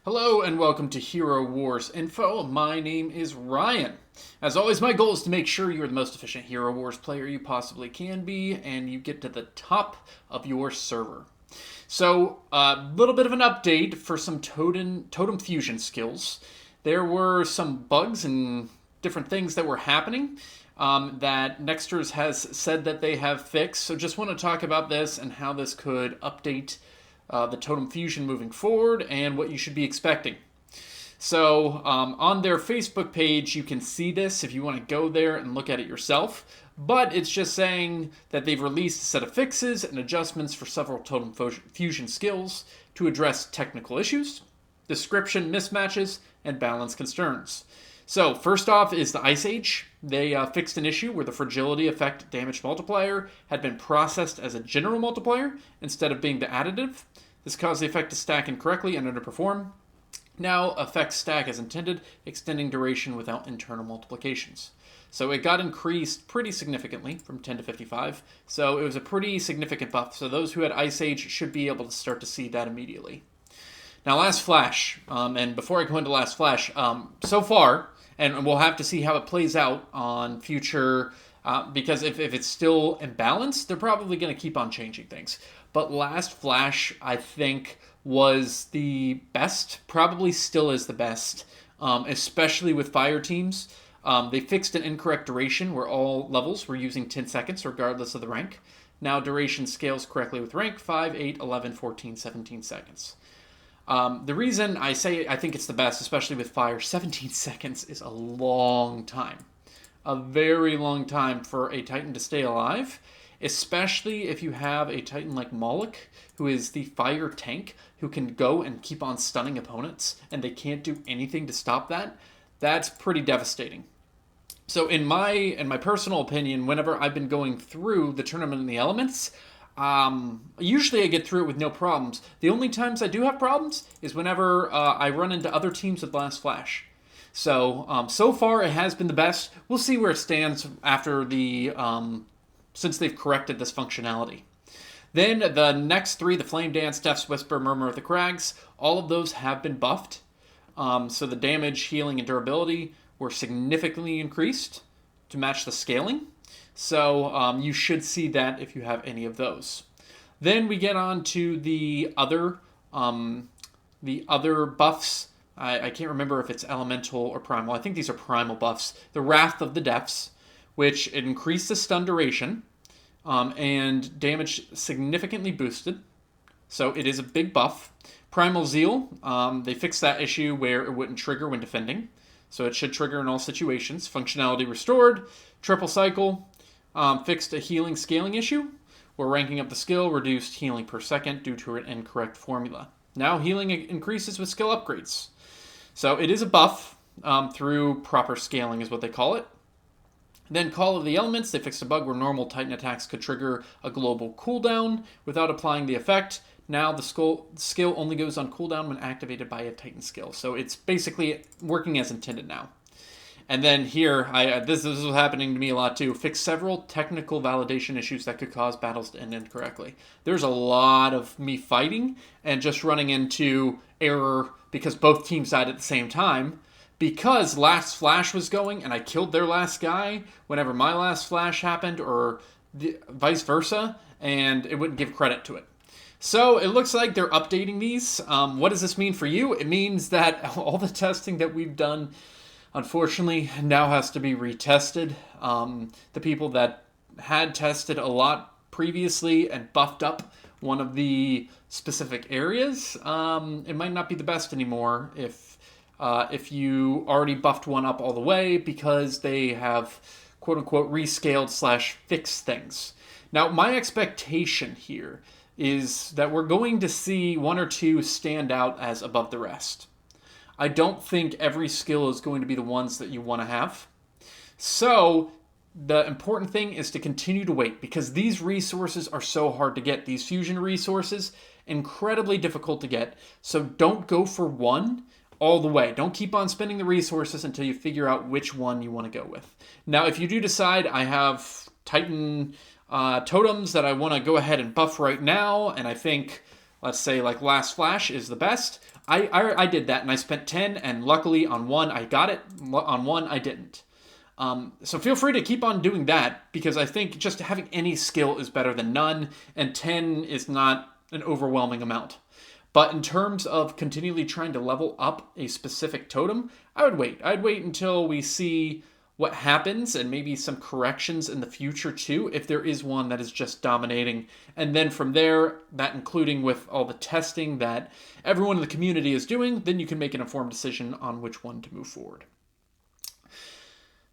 Hello and welcome to Hero Wars Info. My name is Ryan. As always, my goal is to make sure you're the most efficient Hero Wars player you possibly can be and you get to the top of your server. So, a little bit of an update for some totem fusion skills. There were some bugs and different things that were happening that Nexters has said that they have fixed. So, just want to talk about this and how this could update the totem fusion moving forward and what you should be expecting. So on their Facebook page, you can see this if you want to go there and look at it yourself. But it's just saying that they've released a set of fixes and adjustments for several totem fusion skills to address technical issues, description mismatches, and balance concerns. So first off is the Ice Age. They fixed an issue where the fragility effect damage multiplier had been processed as a general multiplier instead of being the additive. This caused the effect to stack incorrectly and underperform. Now effects stack as intended, extending duration without internal multiplications. So it got increased pretty significantly from 10 to 55. So it was a pretty significant buff. So those who had Ice Age should be able to start to see that immediately. Now Last Flash, and before I go into Last Flash, so far, and we'll have to see how it plays out on future, because if it's still imbalanced, they're probably going to keep on changing things. But Last Flash, I think, was the best, probably still is the best, especially with fire teams. They fixed an incorrect duration where all levels were using 10 seconds regardless of the rank. Now duration scales correctly with rank, 5, 8, 11, 14, 17 seconds. The reason I say I think it's the best, especially with fire, 17 seconds is a long time. A very long time for a Titan to stay alive, especially if you have a Titan like Moloch, who is the fire tank, who can go and keep on stunning opponents, and they can't do anything to stop that. That's pretty devastating. So in my personal opinion, whenever I've been going through the Tournament in the Elements, usually I get through it with no problems. The only times I do have problems is whenever I run into other teams with Last Flash. So, so far it has been the best. We'll see where it stands after since they've corrected this functionality. Then the next three, the Flame Dance, Death's Whisper, Murmur of the Crags, all of those have been buffed. So the damage, healing, and durability were significantly increased to match the scaling. So you should see that if you have any of those. Then we get on to the other buffs. I can't remember if it's elemental or primal. I think these are primal buffs. The Wrath of the Depths, which increased the stun duration and damage significantly boosted. So it is a big buff. Primal Zeal, they fixed that issue where it wouldn't trigger when defending. So it should trigger in all situations. Functionality restored. Triple Cycle, fixed a healing scaling issue, where ranking up the skill reduced healing per second due to an incorrect formula. Now healing increases with skill upgrades. So it is a buff through proper scaling is what they call it. Then Call of the Elements, they fixed a bug where normal Titan attacks could trigger a global cooldown without applying the effect. Now the skill only goes on cooldown when activated by a Titan skill. So it's basically working as intended now. And then here, this is happening to me a lot too. Fix several technical validation issues that could cause battles to end incorrectly. There's a lot of me fighting and just running into error because both teams died at the same time. Because Last Flash was going and I killed their last guy whenever my Last Flash happened, or vice versa, and it wouldn't give credit to it. So it looks like they're updating these. What does this mean for you? It means that all the testing that we've done, unfortunately, now has to be retested. The people that had tested a lot previously and buffed up one of the specific areas, it might not be the best anymore if you already buffed one up all the way because they have quote-unquote rescaled / fixed things. Now, my expectation here is that we're going to see one or two stand out as above the rest. I don't think every skill is going to be the ones that you want to have. So the important thing is to continue to wait because these resources are so hard to get. These fusion resources, incredibly difficult to get. So don't go for one all the way. Don't keep on spending the resources until you figure out which one you want to go with. Now, if you do decide I have Titan totems that I want to go ahead and buff right now, and I think, let's say, like Last Flash is the best, I did that, and I spent 10, and luckily on one I got it, on one I didn't. So feel free to keep on doing that, because I think just having any skill is better than none, and 10 is not an overwhelming amount. But in terms of continually trying to level up a specific totem, I would wait. I'd wait until we see what happens, and maybe some corrections in the future too, if there is one that is just dominating. And then from there, that including with all the testing that everyone in the community is doing, then you can make an informed decision on which one to move forward.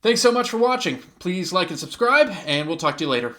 Thanks so much for watching. Please like and subscribe, and we'll talk to you later.